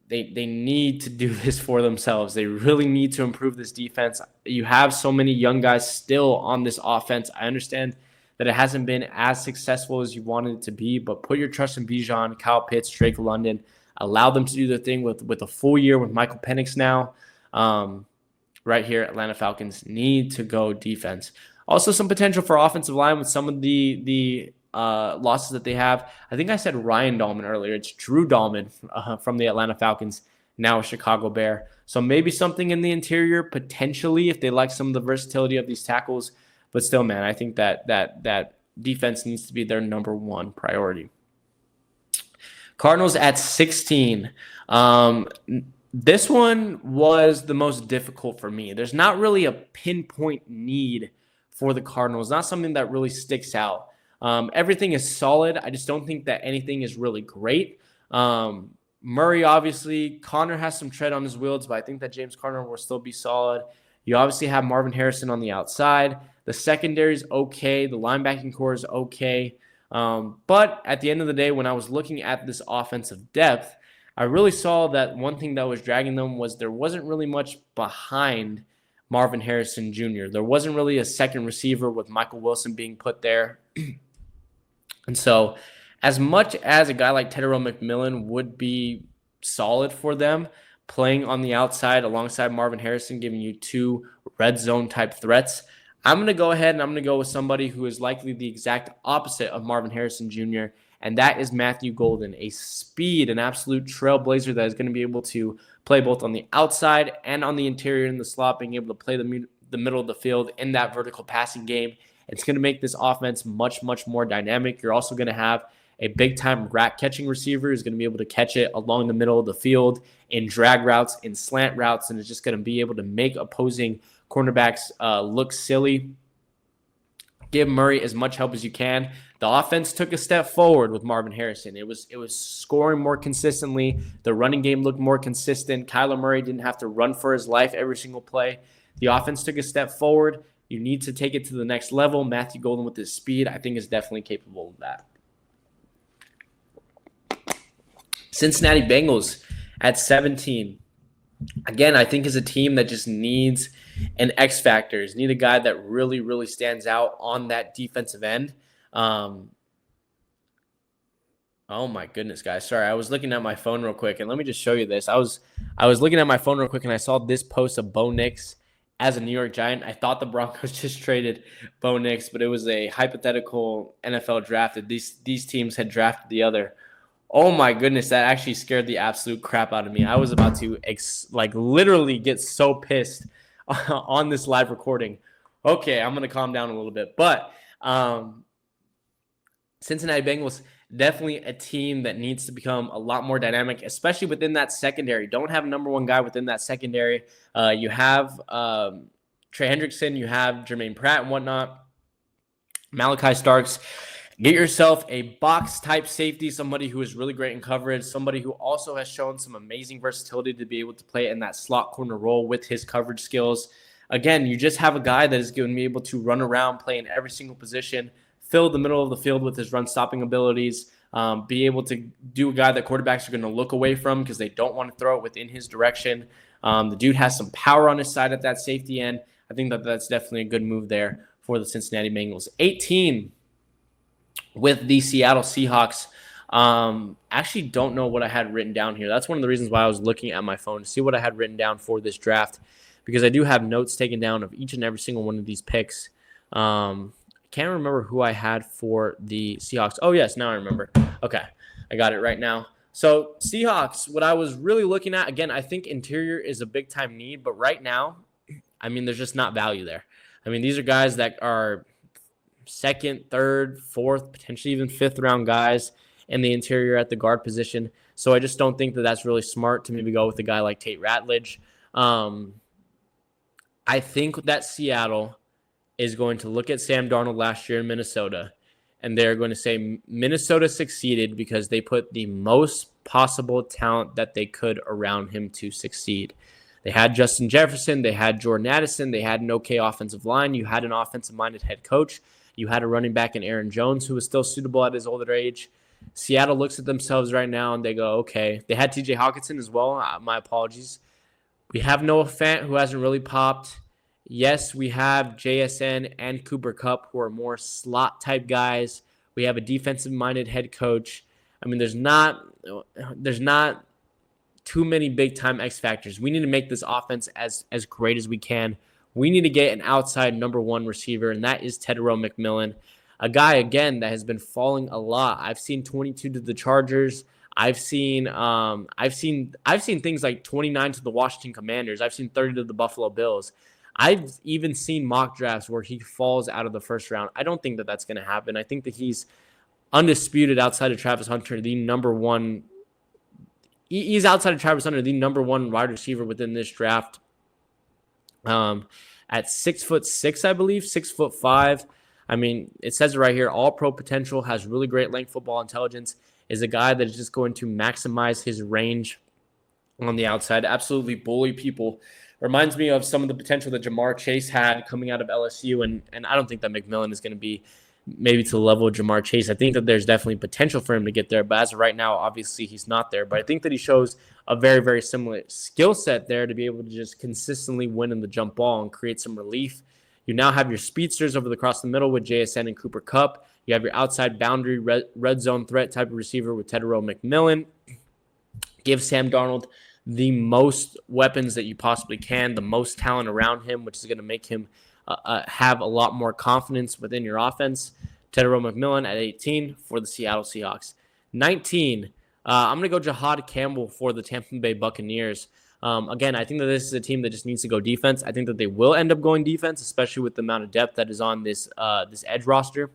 they need to do this for themselves. They really need to improve this defense. You have so many young guys still on this offense. I understand that it hasn't been as successful as you wanted it to be, but put your trust in Bijan, Kyle Pitts, Drake London. Allow them to do their thing with a full year with Michael Penix now. Right here, Atlanta Falcons need to go defense. Also, some potential for offensive line with some of the losses that they have. I think I said Ryan Dahlman earlier. It's Drew Dahlman from the Atlanta Falcons, now a Chicago Bear. So maybe something in the interior, potentially, if they like some of the versatility of these tackles. But still, man, I think that defense needs to be their number one priority. Cardinals at 16. This one was the most difficult for me. There's not really a pinpoint need for the Cardinals, not something that really sticks out. Everything is solid. I just don't think that anything is really great. Murray, obviously, Connor has some tread on his wheels, but I think that James Conner will still be solid. You obviously have Marvin Harrison on the outside. The secondary is okay. The linebacking core is okay. But at the end of the day, when I was looking at this offensive depth, I really saw that one thing that was dragging them was there wasn't really much behind Marvin Harrison Jr. There wasn't really a second receiver with Michael Wilson being put there. And so as much as a guy like Tetairoa McMillan would be solid for them, playing on the outside alongside Marvin Harrison, giving you two red zone type threats, I'm going to go ahead and I'm going to go with somebody who is likely the exact opposite of Marvin Harrison Jr., and that is Matthew Golden, a speed, an absolute trailblazer that is going to be able to play both on the outside and on the interior in the slot, being able to play the middle of the field in that vertical passing game. It's going to make this offense much, much more dynamic. You're also going to have a big-time rat-catching receiver who's going to be able to catch it along the middle of the field in drag routes, in slant routes, and is just going to be able to make opposing cornerbacks look silly. Give Murray as much help as you can. The offense took a step forward with Marvin Harrison. It was scoring more consistently. The running game looked more consistent. Kyler Murray didn't have to run for his life every single play. The offense took a step forward. You need to take it to the next level. Matthew Golden with his speed, I think, is definitely capable of that. Cincinnati Bengals at 17. Again, I think is a team that just needs an X factor. Need a guy that really, really stands out on that defensive end. Oh my goodness, guys. Sorry, I was looking at my phone real quick, and let me just show you this. I was looking at my phone real quick, and I saw this post of Bo Nix as a New York Giant. I thought the Broncos just traded Bo Nix, but it was a hypothetical NFL draft that these teams had drafted the other. Oh my goodness, that actually scared the absolute crap out of me. I was about to literally get so pissed on this live recording. Okay, I'm going to calm down a little bit. But Cincinnati Bengals, definitely a team that needs to become a lot more dynamic, especially within that secondary. Don't have a number one guy within that secondary. You have Trey Hendrickson, you have Jermaine Pratt and whatnot, Malachi Starks. Get yourself a box-type safety, somebody who is really great in coverage, somebody who also has shown some amazing versatility to be able to play in that slot corner role with his coverage skills. Again, you just have a guy that is going to be able to run around, play in every single position, fill the middle of the field with his run-stopping abilities, be able to do a guy that quarterbacks are going to look away from because they don't want to throw it within his direction. The dude has some power on his side at that safety end. I think that that's definitely a good move there for the Cincinnati Bengals. 18 with the Seattle Seahawks. Actually don't know what I had written down here. That's one of the reasons why I was looking at my phone to see what I had written down for this draft, because I do have notes taken down of each and every single one of these picks. Can't remember who I had for the Seahawks. Oh, yes, now I remember. Okay, I got it right now. So Seahawks, what I was really looking at, again, I think interior is a big-time need, but right now, I mean, there's just not value there. I mean, these are guys that are second, third, fourth, potentially even fifth round guys in the interior at the guard position. So I just don't think that that's really smart to maybe go with a guy like Tate Ratledge. I think that Seattle is going to look at Sam Darnold last year in Minnesota, and they're going to say Minnesota succeeded because they put the most possible talent that they could around him to succeed. They had Justin Jefferson, they had Jordan Addison, they had an okay offensive line, you had an offensive-minded head coach, you had a running back in Aaron Jones who was still suitable at his older age. Seattle looks at themselves right now and they go, okay. They had TJ Hawkinson as well. My apologies. We have Noah Fant, who hasn't really popped. Yes, we have JSN and Cooper Kupp, who are more slot-type guys. We have a defensive-minded head coach. I mean, there's not too many big-time X factors. We need to make this offense as great as we can. We need to get an outside number one receiver, and that is Tetairoa McMillan, a guy, again, that has been falling a lot. I've seen 22 to the Chargers. I've seen things like 29 to the Washington Commanders. I've seen 30 to the Buffalo Bills. I've even seen mock drafts where he falls out of the first round. I don't think that that's going to happen. I think that he's undisputed outside of Travis Hunter, the number one he's outside of Travis Hunter, the number one wide receiver within this draft. At 6'6", I believe, 6'5". I mean, it says it right here. All pro potential, has really great length, football intelligence. Is a guy that is just going to maximize his range on the outside. Absolutely bully people. Reminds me of some of the potential that Jamar Chase had coming out of LSU, and I don't think that McMillan is going to be maybe to the level of Jamar Chase. I think that there's definitely potential for him to get there, but as of right now, obviously he's not there. But I think that he shows a very, very similar skill set there to be able to just consistently win in the jump ball and create some relief. You now have your speedsters over across the middle with JSN and Cooper Kupp. You have your outside boundary red zone threat type of receiver with Tedero McMillan. Give Sam Darnold the most weapons that you possibly can, the most talent around him, which is going to make him have a lot more confidence within your offense. Tedero McMillan at 18 for the Seattle Seahawks. 19, I'm going to go Jahad Campbell for the Tampa Bay Buccaneers. Again, I think that this is a team that just needs to go defense. I think that they will end up going defense, especially with the amount of depth that is on this edge roster.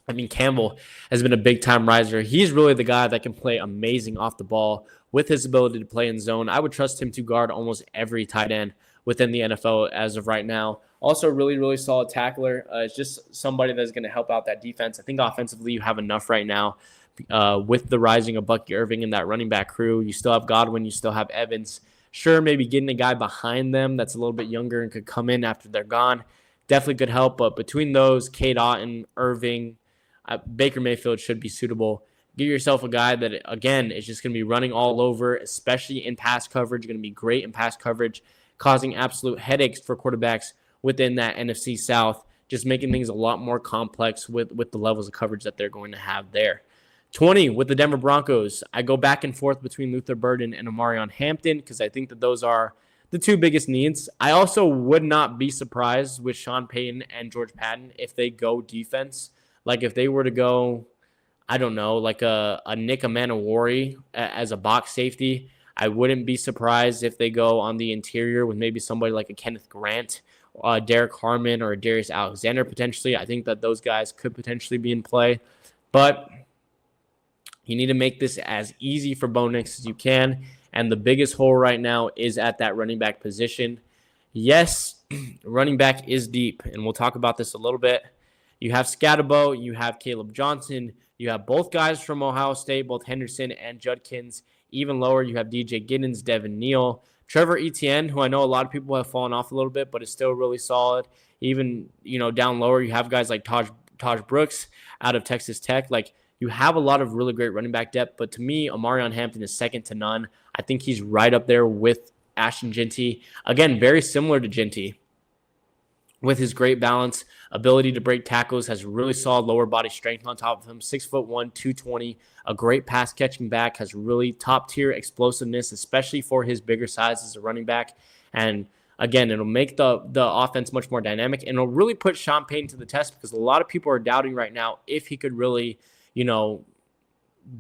I mean, Campbell has been a big-time riser. He's really the guy that can play amazing off the ball with his ability to play in zone. I would trust him to guard almost every tight end within the NFL as of right now. Also, really, really solid tackler. It's just somebody that's going to help out that defense. I think offensively you have enough right now with the rising of Bucky Irving and that running back crew. You still have Godwin. You still have Evans. Sure, maybe getting a guy behind them that's a little bit younger and could come in after they're gone definitely could help. But between those, Cade Otton, Irving, Baker Mayfield should be suitable. Give yourself a guy that, again, is just going to be running all over, especially in pass coverage. Going to be great in pass coverage, causing absolute headaches for quarterbacks within that NFC South, just making things a lot more complex with the levels of coverage that they're going to have there. 20, with the Denver Broncos, I go back and forth between Luther Burden and Omarion Hampton because I think that those are the two biggest needs. I also would not be surprised with Sean Payton and George Patton if they go defense. Like if they were to go, I don't know, like a Nick Amanawari as a box safety, I wouldn't be surprised if they go on the interior with maybe somebody like a Kenneth Grant, Derek Harmon, or Darius Alexander potentially. I think that those guys could potentially be in play. But you need to make this as easy for Bo Nix as you can. And the biggest hole right now is at that running back position. Yes, running back is deep, and we'll talk about this a little bit. You have Scatterbo, you have Caleb Johnson, you have both guys from Ohio State, both Henderson and Judkins. Even lower, you have DJ Giddens, Devin Neal, Trevor Etienne, who I know a lot of people have fallen off a little bit, but is still really solid. Even, down lower, you have guys like Taj Brooks out of Texas Tech. Like, you have a lot of really great running back depth, but to me, Omarion Hampton is second to none. I think he's right up there with Ashton Jeanty. Again, very similar to Jeanty with his great balance, ability to break tackles, has really solid lower body strength on top of him. 6'1", 220, a great pass catching back, has really top tier explosiveness, especially for his bigger size as a running back. And again, it'll make the offense much more dynamic, and it'll really put Sean Payton to the test because a lot of people are doubting right now if he could really,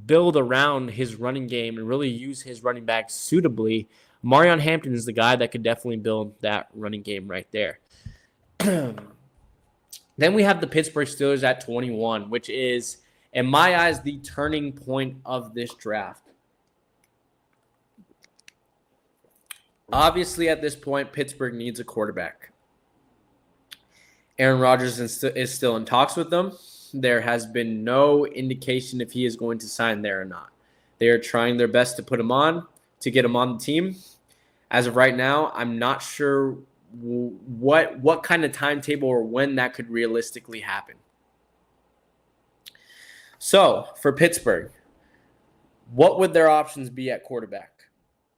build around his running game and really use his running back suitably. Omarion Hampton is the guy that could definitely build that running game right there. Then we have the Pittsburgh Steelers at 21, which is, in my eyes, the turning point of this draft. Obviously, at this point, Pittsburgh needs a quarterback. Aaron Rodgers is still in talks with them. There has been no indication if he is going to sign there or not. They are trying their best to put him on, to get him on the team. As of right now, I'm not sure what kind of timetable or when that could realistically happen. So, for Pittsburgh, what would their options be at quarterback?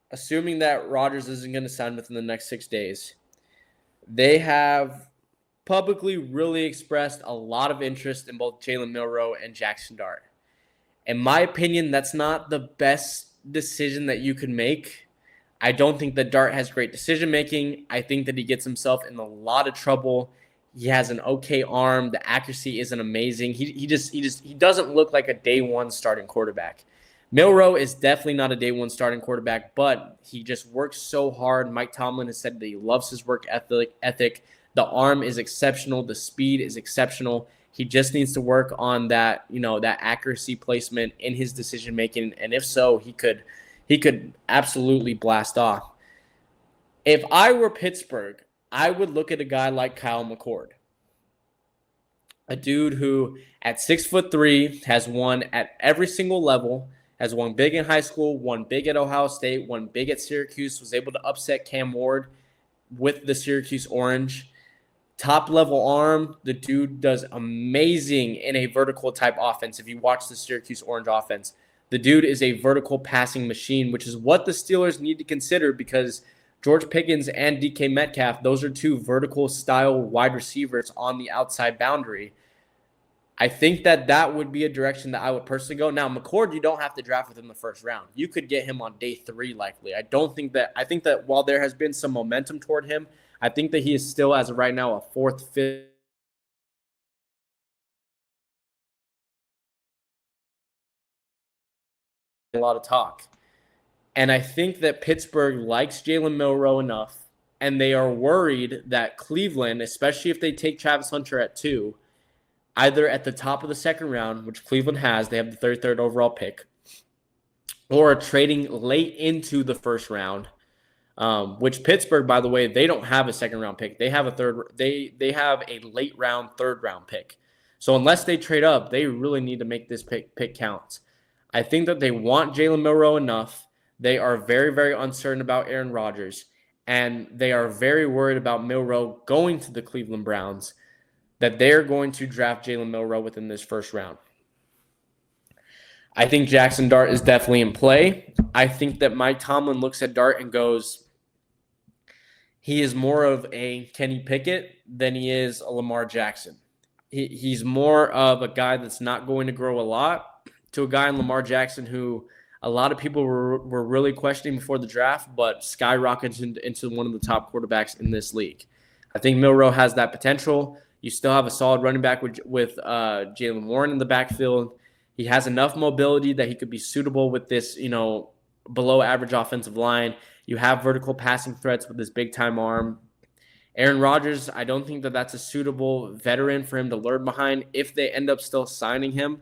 Assuming that Rodgers isn't going to sign within the next 6 days, they have publicly really expressed a lot of interest in both Jalen Milroe and Jackson Dart. In my opinion, that's not the best decision that you could make. I don't think that Dart has great decision-making. I think that he gets himself in a lot of trouble. He has an okay arm. The accuracy isn't amazing. He doesn't look like a day one starting quarterback. Milroe is definitely not a day one starting quarterback, but he just works so hard. Mike Tomlin has said that he loves his work ethic. The arm is exceptional. The speed is exceptional. He just needs to work on that, that accuracy placement in his decision making. And if so, he could absolutely blast off. If I were Pittsburgh, I would look at a guy like Kyle McCord, a dude who at 6'3" has won at every single level, has won big in high school, won big at Ohio State, won big at Syracuse, was able to upset Cam Ward with the Syracuse Orange. Top level arm. The dude does amazing in a vertical type offense. If you watch the Syracuse Orange offense, the dude is a vertical passing machine, which is what the Steelers need to consider, because George Pickens and DK Metcalf, those are two vertical style wide receivers on the outside boundary. I think that would be a direction that I would personally go. Now, McCord, you don't have to draft within the first round. You could get him on day 3 likely. I think that while there has been some momentum toward him, I think that he is still, as of right now, a 4th, 5th. A lot of talk. And I think that Pittsburgh likes Jalen Milroe enough, and they are worried that Cleveland, especially if they take Travis Hunter at 2, either at the top of the second round, which Cleveland has, they have the 33rd overall pick, or trading late into the first round, which Pittsburgh, by the way, they don't have a second round pick. They have they have a late round, 3rd round pick. So unless they trade up, they really need to make this pick count. I think that they want Jalen Milroe enough. They are very, very uncertain about Aaron Rodgers, and they are very worried about Milroe going to the Cleveland Browns, that they're going to draft Jalen Milroe within this first round. I think Jackson Dart is definitely in play. I think that Mike Tomlin looks at Dart and goes, he is more of a Kenny Pickett than he is a Lamar Jackson. He's more of a guy that's not going to grow a lot, to a guy in Lamar Jackson who a lot of people were really questioning before the draft, but skyrocketed into one of the top quarterbacks in this league. I think Milroe has that potential. You still have a solid running back with Jaylen Warren in the backfield. He has enough mobility that he could be suitable with this, below average offensive line. You have vertical passing threats with this big time arm. Aaron Rodgers, I don't think that that's a suitable veteran for him to learn behind if they end up still signing him.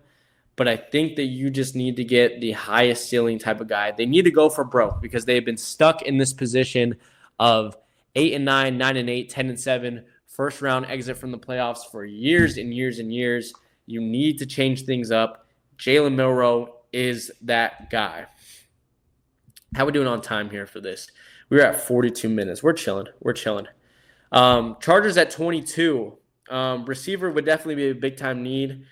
But I think that you just need to get the highest ceiling type of guy. They need to go for broke, because they've been stuck in this position of 8-9, 9-8, 10-7, first round exit from the playoffs for years and years and years. You need to change things up. Jalen Milroe is that guy. How are we doing on time here for this? We're at 42 minutes. We're chilling. Chargers at 22. Receiver would definitely be a big-time need.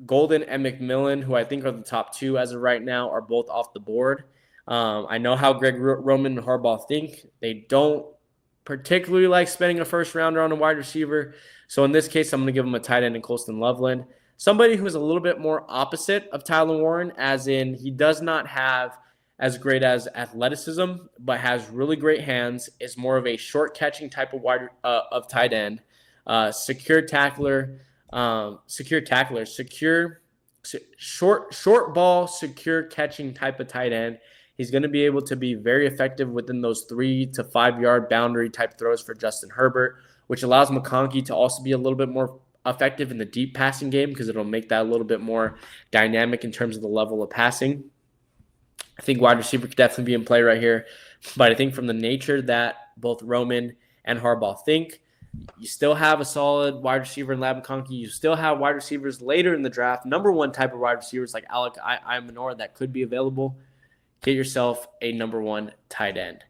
Golden and McMillan, who I think are the top 2 as of right now, are both off the board. I know how Greg Roman and Harbaugh think. They don't particularly like spending a first rounder on a wide receiver. So in this case, I'm going to give him a tight end in Colston Loveland. Somebody who is a little bit more opposite of Tyler Warren, as in he does not have as great as athleticism, but has really great hands, is more of a short catching type of tight end, short ball, secure catching type of tight end. He's going to be able to be very effective within those 3 to 5 yard boundary type throws for Justin Herbert, which allows McConkey to also be a little bit more effective in the deep passing game, because it'll make that a little bit more dynamic in terms of the level of passing. I think wide receiver could definitely be in play right here. But I think from the nature that both Roman and Harbaugh think, you still have a solid wide receiver in Ladd McConkey. You still have wide receivers later in the draft, number 1 type of wide receivers like Alec Imanor that could be available. Get yourself a number 1 tight end.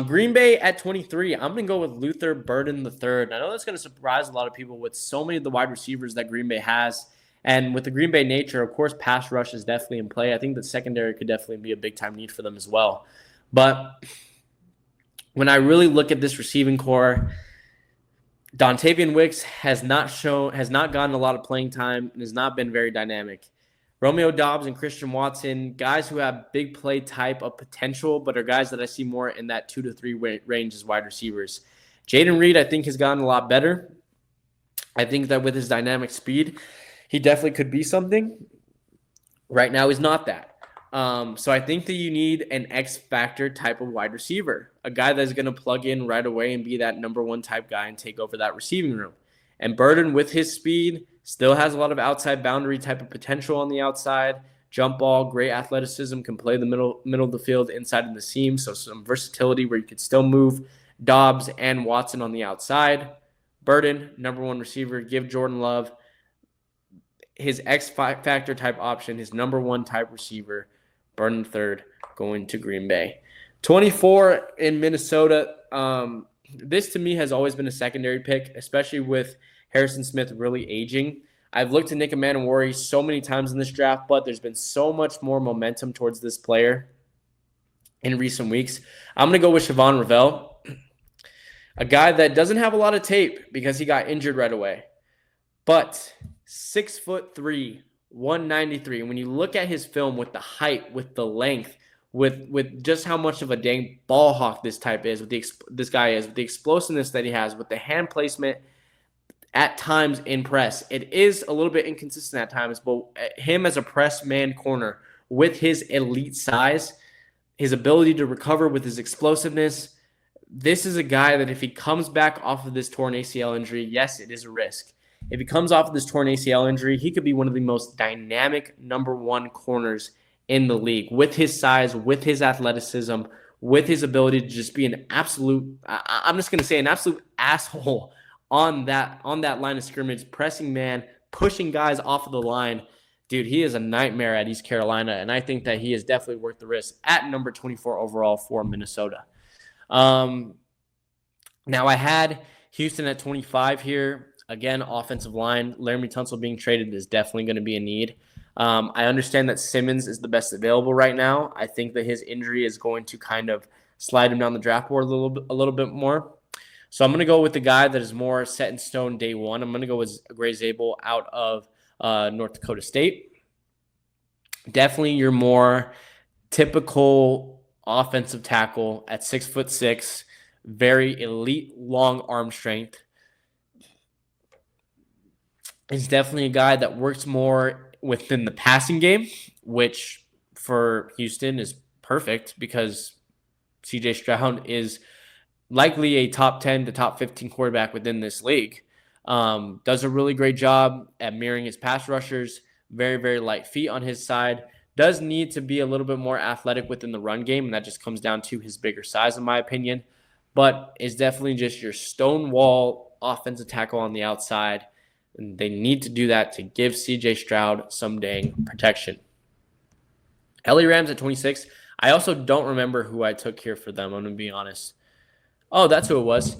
Green Bay at 23. I'm going to go with Luther Burden III. I know that's going to surprise a lot of people with so many of the wide receivers that Green Bay has. And with the Green Bay nature, of course, pass rush is definitely in play. I think the secondary could definitely be a big-time need for them as well. But when I really look at this receiving core, Dontavian Wicks has not gotten a lot of playing time and has not been very dynamic. Romeo Doubs and Christian Watson, guys who have big play type of potential, but are guys that I see more in that 2 to 3 range as wide receivers. Jaden Reed, I think, has gotten a lot better. I think that with his dynamic speed, he definitely could be something. Right now, he's not that. So I think that you need an X factor type of wide receiver, a guy that's going to plug in right away and be that number 1 type guy and take over that receiving room. And Burden, with his speed, still has a lot of outside boundary type of potential on the outside. Jump ball, great athleticism, can play the middle of the field, inside in the seam. So some versatility where you could still move Dobbs and Watson on the outside. Burden, number one receiver. Give Jordan Love his X factor type option, his number one type receiver. Burden third, going to Green Bay. 24 in Minnesota. This to me has always been a secondary pick, especially with Harrison Smith really aging. I've looked at Nick Emmanwori so many times in this draft, but there's been so much more momentum towards this player in recent weeks. I'm going to go with Siobhan Ravel, a guy that doesn't have a lot of tape because he got injured right away, but 6'3", 193. And when you look at his film with the height, with the length, with just how much of a dang ball hawk this guy is, with the explosiveness that he has, with the hand placement at times in press. It is a little bit inconsistent at times, but him as a press man corner with his elite size, his ability to recover with his explosiveness, this is a guy that if he comes back off of this torn ACL injury, yes, it is a risk. If he comes off of this torn ACL injury, he could be one of the most dynamic number one corners in the league with his size, with his athleticism, with his ability to just be an absolute, I'm just going to say an absolute asshole on that line of scrimmage, pressing man, pushing guys off of the line. Dude, he is a nightmare at East Carolina, and I think that he is definitely worth the risk at number 24 overall for Minnesota. Now I had Houston at 25 here. Again, offensive line. Laramie Tunsil being traded is definitely going to be a need. I understand that Simmons is the best available right now. I think that his injury is going to kind of slide him down the draft board a little bit more. So I'm going to go with the guy that is more set in stone day one. I'm going to go with Gray Zabel out of North Dakota State. Definitely your more typical offensive tackle at 6'6", very elite long arm strength. He's definitely a guy that works more within the passing game, which for Houston is perfect because CJ Stroud is likely a top 10 to top 15 quarterback within this league. Does a really great job at mirroring his pass rushers. Very, very light feet on his side. Does need to be a little bit more athletic within the run game, and that just comes down to his bigger size, in my opinion. But is definitely just your stonewall offensive tackle on the outside. And they need to do that to give CJ Stroud some dang protection. LA Rams at 26. I also don't remember who I took here for them. I'm going to be honest. Oh, that's who it was.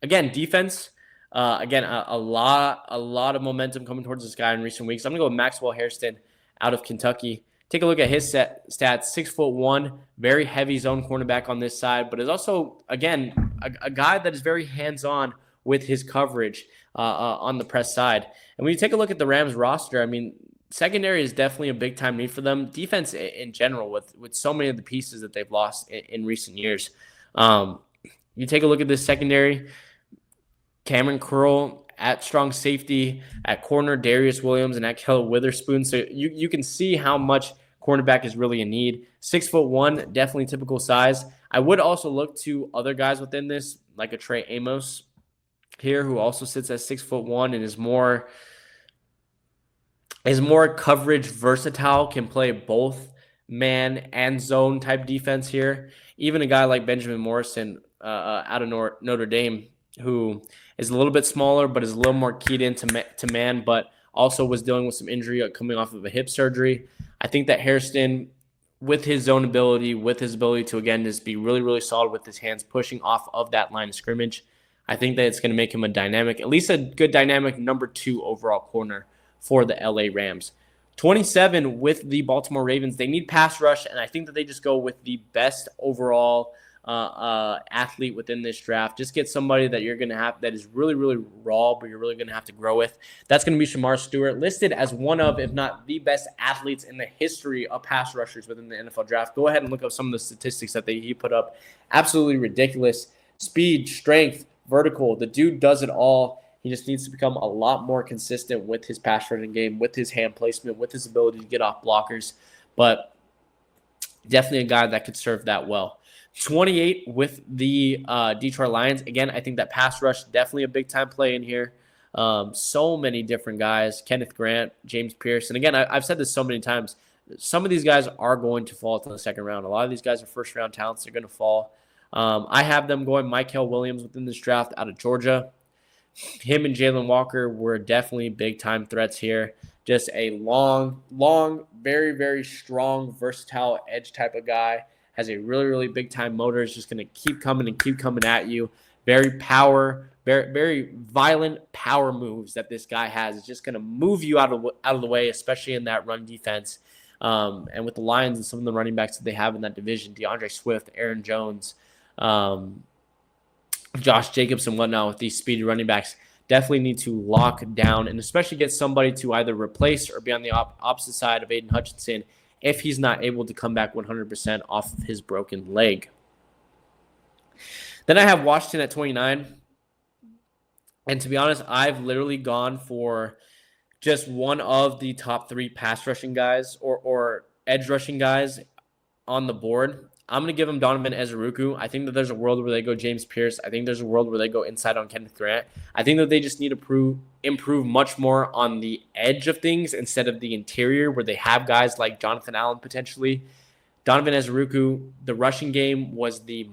Again, defense. Again, a lot of momentum coming towards this guy in recent weeks. I'm going to go with Maxwell Hairston out of Kentucky. Take a look at his stats. 6'1", very heavy zone cornerback on this side, but is also, again, a guy that is very hands-on with his coverage on the press side. And when you take a look at the Rams roster, I mean, secondary is definitely a big-time need for them. Defense in general, with so many of the pieces that they've lost in recent years. You take a look at this secondary, Cameron Curl at strong safety, at corner, Darius Williams, and at Kell Witherspoon. So you can see how much cornerback is really in need. 6'1", definitely typical size. I would also look to other guys within this, like a Trey Amos here, who also sits at 6'1" and is more coverage versatile, can play both man and zone type defense here. Even a guy like Benjamin Morrison out of Notre Dame, who is a little bit smaller but is a little more keyed into man, but also was dealing with some injury coming off of a hip surgery. I think that Hairston, with his zone ability, with his ability to, again, just be really, really solid with his hands pushing off of that line of scrimmage, I think that it's going to make him a dynamic, at least a good dynamic number 2 overall corner for the LA Rams. 27 with the Baltimore Ravens. They need pass rush, and I think that they just go with the best overall athlete within this draft. Just get somebody that you're going to have that is really, really raw, but you're really going to have to grow with. That's going to be Shamar Stewart, listed as one of, if not the best athletes in the history of pass rushers within the NFL draft. Go ahead and look up some of the statistics that he put up. Absolutely ridiculous. Speed, strength, vertical. The dude does it all. He just needs to become a lot more consistent with his pass running game, with his hand placement, with his ability to get off blockers. But definitely a guy that could serve that well. 28 with the Detroit Lions. Again, I think that pass rush definitely a big time play in here. So many different guys: Kenneth Grant, James Pierce, and again, I've said this so many times. Some of these guys are going to fall to the second round. A lot of these guys are first round talents. They're going to fall. I have them going Mykel Williams within this draft out of Georgia. Him and Jalen Walker were definitely big time threats here. Just a long, very, very strong, versatile edge type of guy. Has a really, really big time motor. Is just going to keep coming at you. Very very violent power moves that this guy has. It's just going to move you out of the way, especially in that run defense. And with the Lions and some of the running backs that they have in that division, DeAndre Swift, Aaron Jones, Josh Jacobs and whatnot, with these speedy running backs, definitely need to lock down and especially get somebody to either replace or be on the opposite side of Aiden Hutchinson if he's not able to come back 100% off of his broken leg. Then I have Washington at 29. And to be honest, I've literally gone for just one of the top 3 pass rushing guys or edge rushing guys on the board. I'm going to give him Donovan Ezeruku. I think that there's a world where they go James Pierce. I think there's a world where they go inside on Kenneth Grant. I think that they just need to improve much more on the edge of things instead of the interior, where they have guys like Jonathan Allen potentially. Donovan Ezeruku, the rushing game was the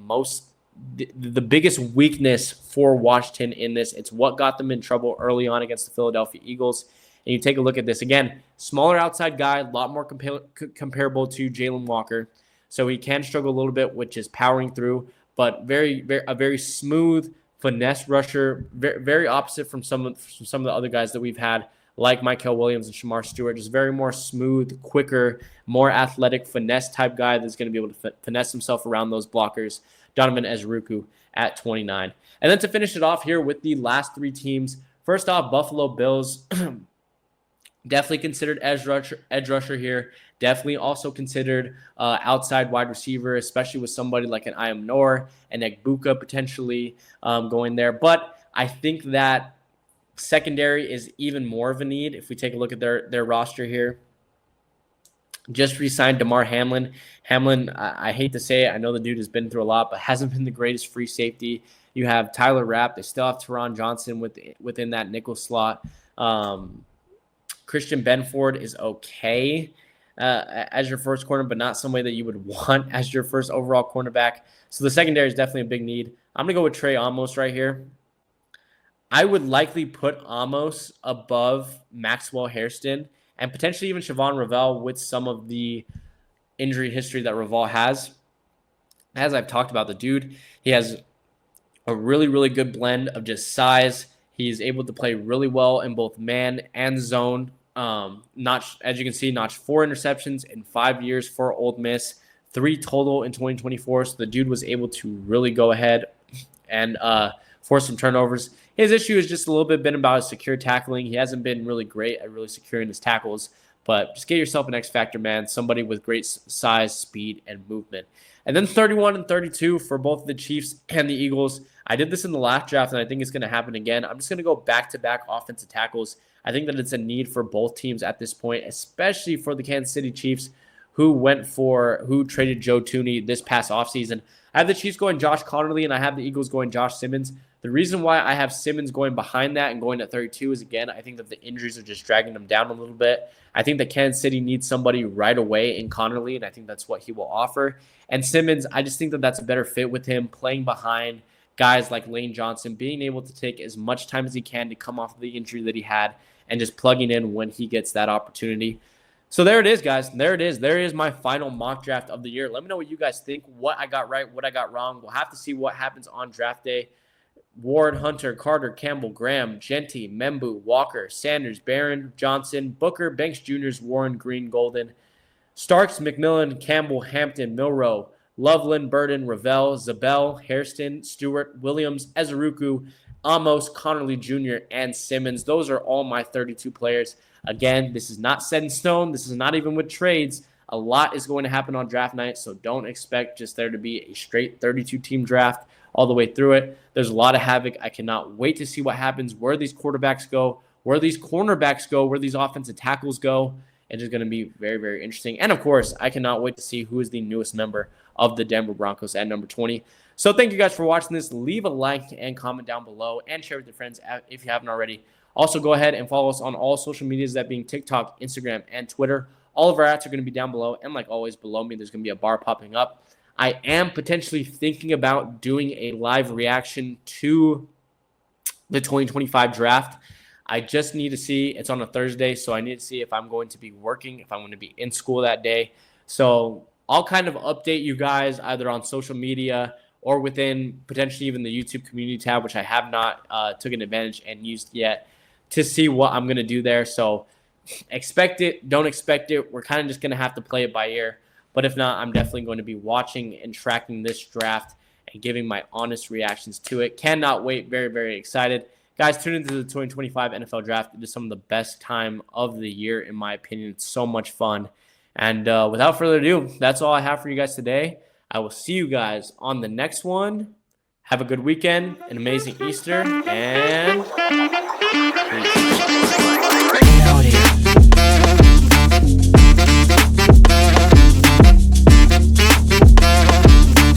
biggest weakness for Washington in this. It's what got them in trouble early on against the Philadelphia Eagles. And you take a look at this. Again, smaller outside guy, a lot more comparable to Jalen Walker. So he can struggle a little bit with just powering through, but a very smooth finesse rusher, very opposite from some of the other guys that we've had, like Mykel Williams and Shamar Stewart. Just very more smooth, quicker, more athletic, finesse type guy that's going to be able to finesse himself around those blockers. Donovan Ezeruku at 29. And then to finish it off here with the last 3 teams, first off, Buffalo Bills. Definitely considered edge rusher here. Definitely also considered outside wide receiver, especially with somebody like an Iam Noor and Egbuka potentially going there. But I think that secondary is even more of a need. If we take a look at their roster here, just re-signed DeMar Hamlin. Hamlin, I hate to say it, I know the dude has been through a lot, but hasn't been the greatest free safety. You have Tyler Rapp. They still have Teron Johnson within that nickel slot. Christian Benford is okay as your first corner, but not somebody that you would want as your first overall cornerback. So the secondary is definitely a big need. I'm going to go with Trey Amos right here. I would likely put Amos above Maxwell Hairston and potentially even Siobhan Ravel with some of the injury history that Ravel has. As I've talked about, the dude, he has a really, really good blend of just size. He's able to play really well in both man and zone. As you can see, notched 4 interceptions in 5 years for Ole Miss, 3 total in 2024. So the dude was able to really go ahead and force some turnovers. His issue has just a little bit been about his secure tackling. He hasn't been really great at really securing his tackles, but just get yourself an X factor, man. Somebody with great size, speed, and movement. And then 31 and 32 for both the Chiefs and the Eagles. I did this in the last draft, and I think it's going to happen again. I'm just going to go back-to-back offensive tackles. I think that it's a need for both teams at this point, especially for the Kansas City Chiefs, who traded Joe Thuney this past offseason. I have the Chiefs going Josh Connerly, and I have the Eagles going Josh Simmons. The reason why I have Simmons going behind that and going at 32 is, again, I think that the injuries are just dragging him down a little bit. I think that Kansas City needs somebody right away in Connerly, and I think that's what he will offer. And Simmons, I just think that that's a better fit with him, playing behind guys like Lane Johnson, being able to take as much time as he can to come off of the injury that he had and just plugging in when he gets that opportunity. So there it is, guys. There it is. There is my final mock draft of the year. Let me know what you guys think, what I got right, what I got wrong. We'll have to see what happens on draft day. Ward, Hunter, Carter, Campbell, Graham, Genty, Membu, Walker, Sanders, Barron, Johnson, Booker, Banks Jr.'s, Warren, Green, Golden, Starks, McMillan, Campbell, Hampton, Milrow, Loveland, Burden, Ravel, Zabel, Hairston, Stewart, Williams, Ezeruku, Amos, Connerly Jr., and Simmons. Those are all my 32 players. Again, this is not set in stone. This is not even with trades. A lot is going to happen on draft night, so don't expect just there to be a straight 32-team draft all the way through it. There's a lot of havoc. I cannot wait to see what happens, where these quarterbacks go, where these cornerbacks go, where these offensive tackles go. It's just going to be very, very interesting. And of course, I cannot wait to see who is the newest member of the Denver Broncos at number 20. So thank you guys for watching this. Leave a like and comment down below and share with your friends if you haven't already. Also, go ahead and follow us on all social medias, that being TikTok, Instagram, and Twitter. All of our ads are going to be down below. And like always, below me, there's going to be a bar popping up. I am potentially thinking about doing a live reaction to the 2025 draft. I just need to see. It's on a Thursday, so I need to see if I'm going to be working, if I'm going to be in school that day. So I'll kind of update you guys either on social media or within potentially even the YouTube community tab, which I have not taken advantage and used yet, to see what I'm going to do there. So expect it, don't expect it. We're kind of just going to have to play it by ear. But if not, I'm definitely going to be watching and tracking this draft and giving my honest reactions to it. Cannot wait. Very, very excited. Guys, tune into the 2025 NFL Draft. It is some of the best time of the year, in my opinion. It's so much fun. And without further ado, that's all I have for you guys today. I will see you guys on the next one. Have a good weekend, an amazing Easter, and peace.